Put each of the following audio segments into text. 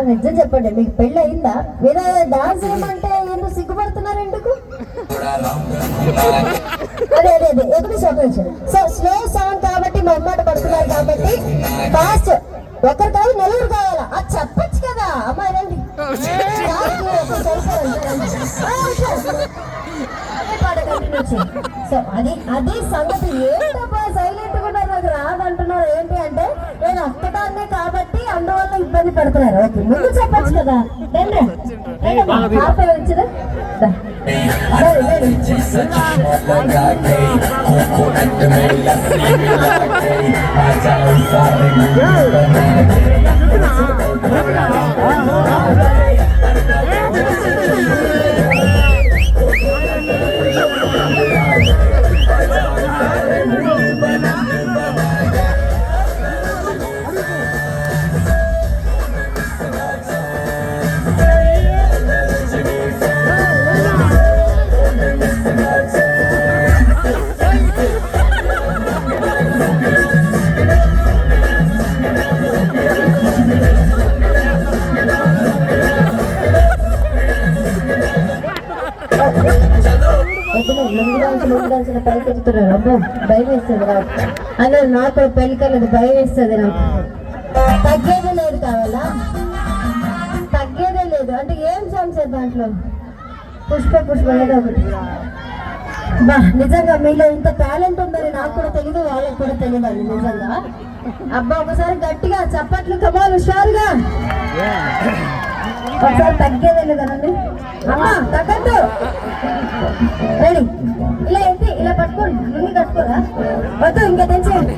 నిజం చెప్పండి, మీకు పెళ్ళి అయిందా? మీరు డాన్స్ ఏమంటే ఎందుకు సిగ్గుపడుతున్నారు? ఎందుకు? అదే అదే అదే ఎదురు చెప్పచ్చు. సో స్లో సాంగ్ కాబట్టి మొహమాట పడుతున్నారు కాబట్టి ఫాస్ట్ ఒకరు కాదు నలుగురు కావాలా? అది చెప్పచ్చు కదా అమ్మాయి, రండి. సో అది అది సంగతి. ఏంటబ్బా సైలెంట్ కూడా నాకు రాదంటున్నారు ఏంటి అంటే, నేను ఒక్కదాన్నే కాబట్టి అందువల్ల ఇబ్బంది పడుతున్నారు. ఓకే, ముందు చెప్పచ్చు కదా. వచ్చిందా? పైకి ఎత్తుతున్నారు. అబ్బో భయం వేస్తుంది నాకు. అలా నాకు పెళ్లి కలదు, భయం వేస్తుంది నాకు. తగ్గేదే లేదు కావాలా? తగ్గేదే లేదు అంటే ఏం సాంగ్స్ దాంట్లో? పుష్ప పుష్ప ఏదో ఒకటి. బా నిజంగా మీలో ఇంత టాలెంట్ ఉందని నాకు కూడా తెలియదు, వాళ్ళకి కూడా తెలియదు అండి నిజంగా. అబ్బా ఒకసారి గట్టిగా చప్పట్లు, కమాలు హుషారుగా. ఒకసారి తగ్గేదే లేదనండి. అమ్మా తగ్గద్దు. రెడీ? ఇలా ఎత్తి ఇలా పట్టుకోండి. లుంగి కట్టుకోరా? వద్దు, ఇంకా తెంచేయండి.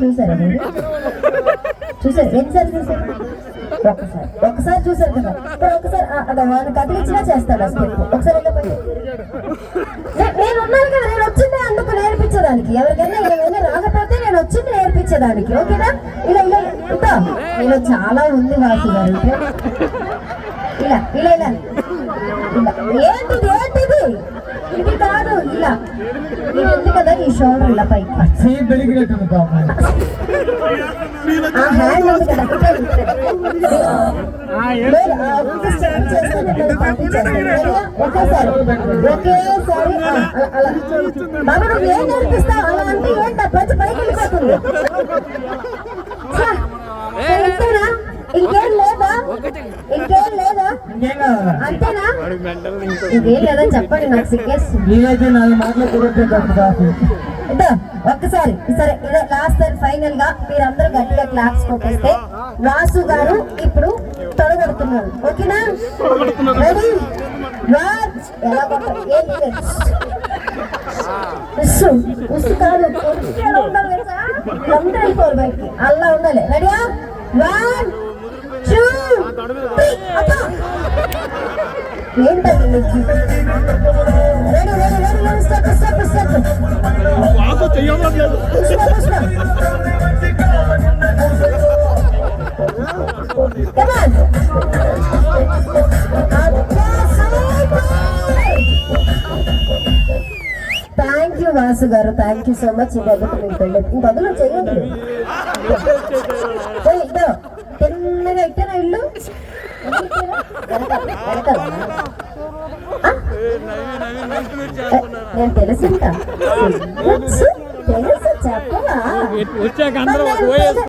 చూసారా మీరు? చూసారు ఎన్నిసార్లు చూసారు? ఒకసారి చూసారు కదా. ఒకసారి వాళ్ళు కదిలించినా చేస్తాడు ఆ స్టెప్. ఒకసారి నేను ఉన్నాను కదా, నేను వచ్చిందే అందుకు నేర్పించడానికి. ఎవరికైనా ఏమైనా రాకపోతే నేను వచ్చింది నేర్పించడానికి. ఓకేనా? ఇలా ఇలా ఇంకా ఇలా చాలా ఉంది వాసు గారు. ఇలా ఇలా ఇలా ఏంటిది ఏంటిది? ఇది కాదు, ఇలా ఇది ఉంది కదా, ఈ షోల్డర్ ఇలా పైకి. ఆ హ్యాండ్ ఉంది కదా, ఒకేసారి ఒకేసారి అలా. బాబా నువ్వు ఏం నేర్పిస్తావు అలా అంటే ఏంట ప్రతి పైకి వెళ్ళిపోతుంది. ఇంతేనా? ఇంకేం లేదా? ఇంకేం లేదా? అంతేనా? ఇంకేం లేదని చెప్పండి, నాకు సిగ్గేస్తుంది. ఒక్కసారి సరే, ఇదే లాస్ట్ అండ్ ఫైనల్ గా మీరందరూ గట్టిగా క్లాప్స్ కొట్టేస్తే వాసు గారు ఇప్పుడు తొడగొడుతున్నారు. ఓకేనా? రెడీ? ఎలా కొట్టాలి? ఉసు కాదు, ఉండాలి కదా, అందరూ వెళ్ళిపోరు బయటికి, అలా ఉండాలి. రెడీయా? 1 2 3 ఏంటది? Ready ready ready step step step. Thank you Vasu గారు, థ్యాంక్ యూ సో మచ్. ఇంకొకటి మీకు పెళ్ళి ఇంకొకరు చెయ్యండి. ఇదో తిన్నగా ఇట్టేనా ఇల్లు? నేను తెలుసు తెలుసు చెప్పవా?